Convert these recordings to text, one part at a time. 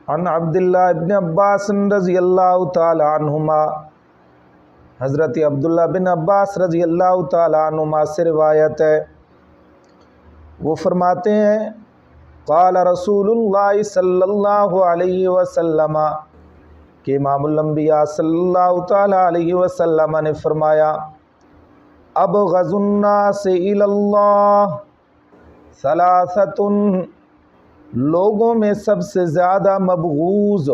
عن عبداللہ ابن عباس رضی اللہ تعالی عنہما، حضرت عبداللہ بن عباس رضی اللہ تعالی عنہما سے روایت ہے، وہ فرماتے ہیں قال رسول اللہ صلی اللہ علیہ وسلم کہ امام الانبیاء صلی اللہ تعالی علیہ وسلم نے فرمایا ابغض الناس الی اللہ ثلاثۃ، لوگوں میں سب سے زیادہ مبغوض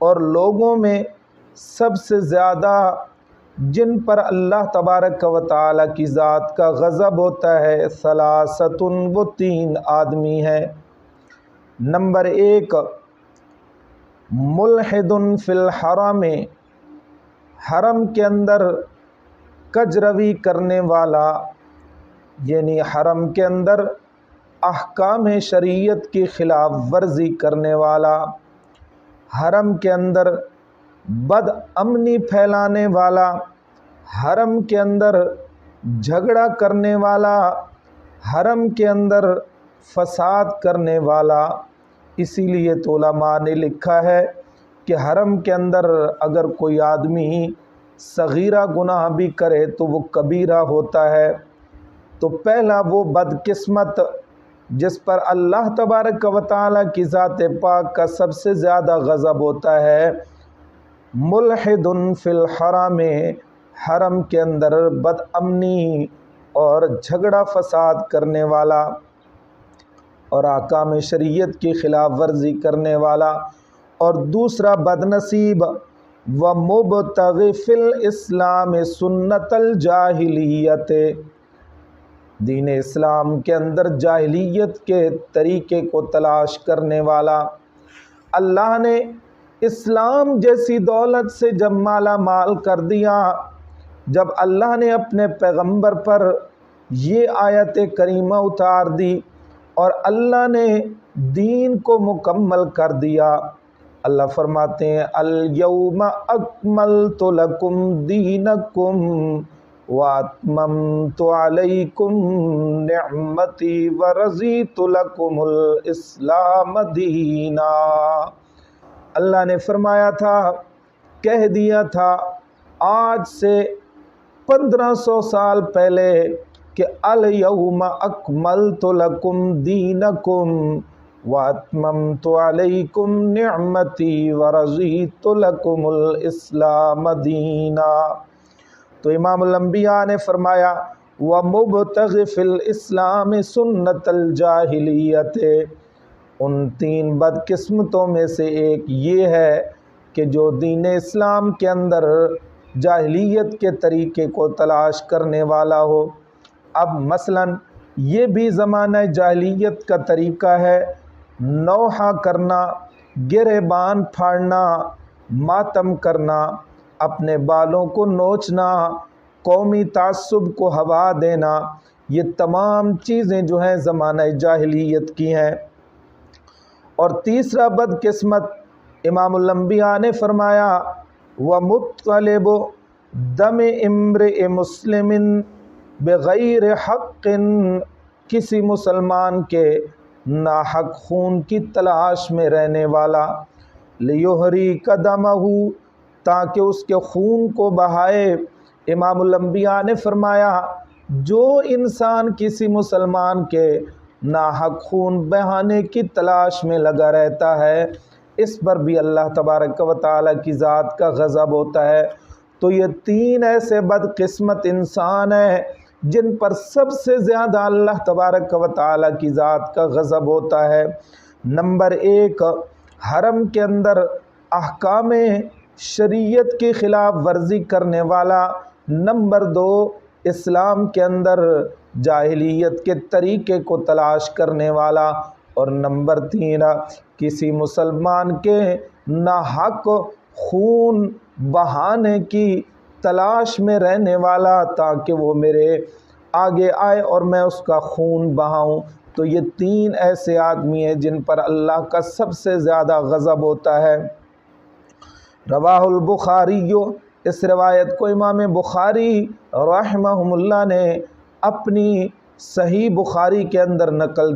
اور لوگوں میں سب سے زیادہ جن پر اللہ تبارک و تعالی کی ذات کا غضب ہوتا ہے، ثلاثۃ، وہ تین آدمی ہیں۔ نمبر 1 ملحد فی الحرم، حرم کے اندر کج روی کرنے والا، یعنی حرم کے اندر احکام شریعت کی خلاف ورزی کرنے والا، حرم کے اندر بد امنی پھیلانے والا، حرم کے اندر جھگڑا کرنے والا، حرم کے اندر فساد کرنے والا۔ اسی لیے تو علماء نے لکھا ہے کہ حرم کے اندر اگر کوئی آدمی صغیرہ گناہ بھی کرے تو وہ کبیرہ ہوتا ہے۔ تو پہلا وہ بدقسمت جس پر اللہ تبارک و تعالیٰ کی ذات پاک کا سب سے زیادہ غضب ہوتا ہے، ملحد فی الحرم، حرم کے اندر بد امنی اور جھگڑا فساد کرنے والا اور احکام شریعت کی خلاف ورزی کرنے والا۔ اور دوسرا بد نصیب ومبتغی فی الاسلام سنت الجاہلیت، دین اسلام کے اندر جاہلیت کے طریقے کو تلاش کرنے والا۔ اللہ نے اسلام جیسی دولت سے جب مالا مال کر دیا، جب اللہ نے اپنے پیغمبر پر یہ آیت کریمہ اتار دی اور اللہ نے دین کو مکمل کر دیا، اللہ فرماتے ہیں الیوم اکملت لکم دینکم واتممت علیکم نعمتی ورضیت لکم الاسلام دینا۔ اللہ نے فرمایا تھا، کہہ دیا تھا آج سے 1500 سال پہلے کہ الیوم اکملت لکم دینکم واتممت علیکم نعمتی ورضیت لکم الاسلام دینا۔ تو امام الانبیاء نے فرمایا وَمُبْتَغِ فِي الْإِسْلَامِ سُنَّةَ الْجَاہِلِيَّةِ، ان تین بدقسمتوں میں سے ایک یہ ہے کہ جو دین اسلام کے اندر جاہلیت کے طریقے کو تلاش کرنے والا ہو۔ اب مثلا یہ بھی زمانہ جاہلیت کا طریقہ ہے، نوحہ کرنا، گریبان پھاڑنا، ماتم کرنا، اپنے بالوں کو نوچنا، قومی تعصب کو ہوا دینا، یہ تمام چیزیں جو ہیں زمانہ جاہلیت کی ہیں۔ اور تیسرا بدقسمت امام الانبیاء نے فرمایا وَمُطْلِبُ دَمِ امْرِئِ مُسْلِمٍ بغیر حق، کسی مسلمان کے ناحق خون کی تلاش میں رہنے والا، لِيُحْرِقَ دَمَهُ، تاکہ اس کے خون کو بہائے۔ امام الانبیاء نے فرمایا جو انسان کسی مسلمان کے ناحق خون بہانے کی تلاش میں لگا رہتا ہے، اس پر بھی اللہ تبارک و تعالیٰ کی ذات کا غضب ہوتا ہے۔ تو یہ تین ایسے بدقسمت انسان ہیں جن پر سب سے زیادہ اللہ تبارک و تعالیٰ کی ذات کا غضب ہوتا ہے۔ نمبر 1 حرم کے اندر احکام شریعت کی خلاف ورزی کرنے والا، نمبر 2 اسلام کے اندر جاہلیت کے طریقے کو تلاش کرنے والا، اور نمبر 3 کسی مسلمان کے ناحق خون بہانے کی تلاش میں رہنے والا، تاکہ وہ میرے آگے آئے اور میں اس کا خون بہاؤں۔ تو یہ تین ایسے آدمی ہیں جن پر اللہ کا سب سے زیادہ غضب ہوتا ہے۔ رواہ البخاری، اس روایت کو امام بخاری رحمہ اللہ نے اپنی صحیح بخاری کے اندر نقل